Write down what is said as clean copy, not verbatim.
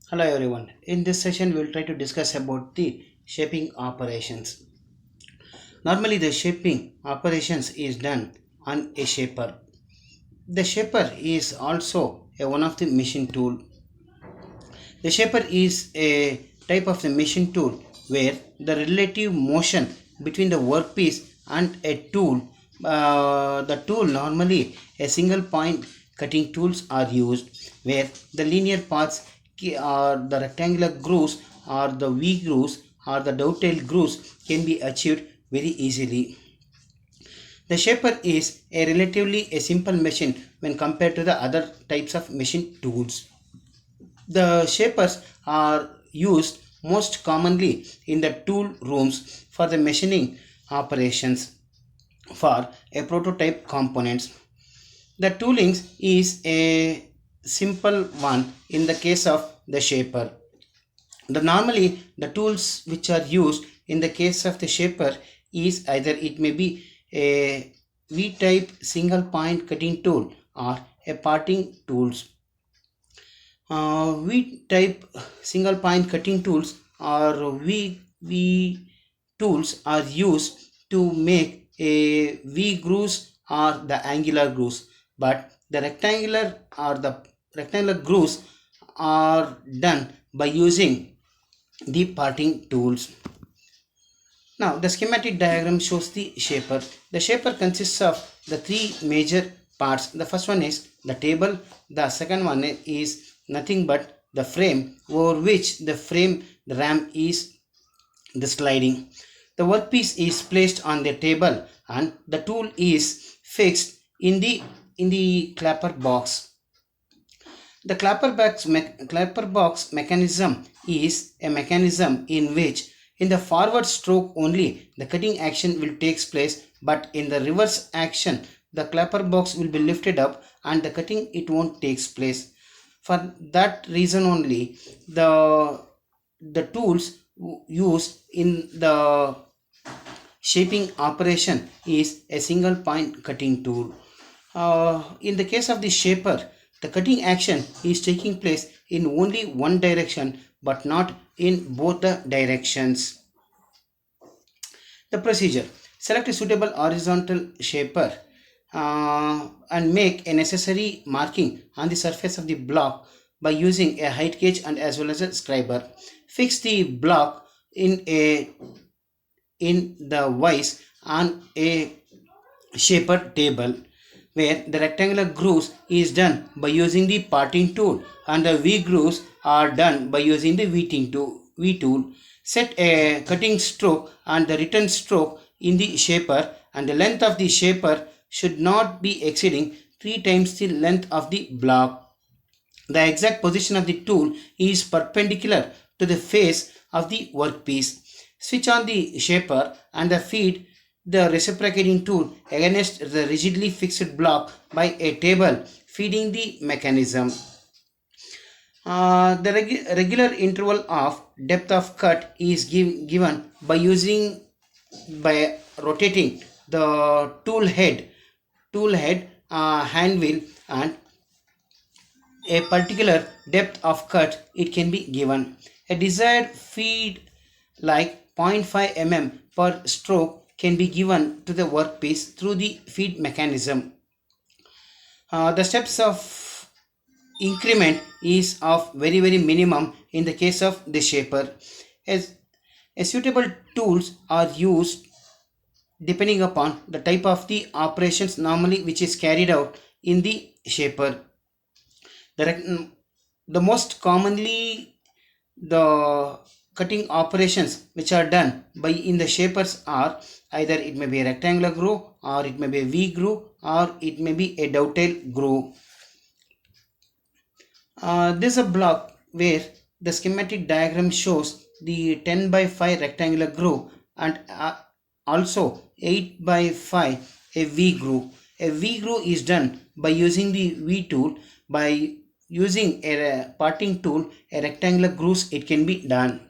Hello everyone. In this session we will try to discuss about the shaping operations. Normally the shaping operations is done on a shaper. The shaper is also one of the machine tool. The shaper is a type of the machine tool where the relative motion between the workpiece and a tool, the tool normally a single point cutting tools are used where the linear paths or the rectangular grooves or the V grooves or the dovetail grooves can be achieved very easily. The shaper is a relatively a simple machine when compared to the other types of machine tools. The shapers are used most commonly in the tool rooms for the machining operations for a prototype components. The tooling is a simple one in the case of the shaper. Normally the tools which are used in the case of the shaper is either it may be a V-type single point cutting tool or a parting tools. V type single point cutting tools or V tools are used to make a V grooves or the angular grooves, but the rectangular grooves are done by using the parting tools. Now the schematic diagram shows the shaper. The shaper consists of the three major parts. The first one is the table. The second one is nothing but the frame over which the ram is the sliding. The workpiece is placed on the table and the tool is fixed in the clapper box. The clapper box mechanism is a mechanism in which in the forward stroke only the cutting action will takes place, but in the reverse action the clapper box will be lifted up and the cutting it won't takes place. For that reason only the tools used in the shaping operation is a single point cutting tool. In the case of the shaper, the cutting action is taking place in only one direction but not in both the directions. The procedure: select a suitable horizontal shaper and make a necessary marking on the surface of the block by using a height gauge and as well as a scriber. Fix the block in the vise on a shaper table where the rectangular grooves is done by using the parting tool and the V grooves are done by using the V tool. Set a cutting stroke and the return stroke in the shaper, and the length of the shaper should not be exceeding 3 times the length of the block. The exact position of the tool is perpendicular to the face of the workpiece. Switch on the shaper and feed the reciprocating tool against the rigidly fixed block by a table feeding the mechanism. The regular interval of depth of cut is given by rotating the tool head hand wheel, and a particular depth of cut it can be given. A desired feed like 0.5 mm per stroke can be given to the workpiece through the feed mechanism. The steps of increment is of very minimum in the case of the shaper. As a suitable tools are used depending upon the type of the operations normally which is carried out in the shaper. The most commonly the cutting operations which are done by in the shapers are either it may be a rectangular groove or it may be a V groove or it may be a dovetail groove. This is a block where the schematic diagram shows the 10 by 5 rectangular groove and also 8 by 5 a V groove. A V groove is done by using the V tool. By using a parting tool, a rectangular grooves it can be done.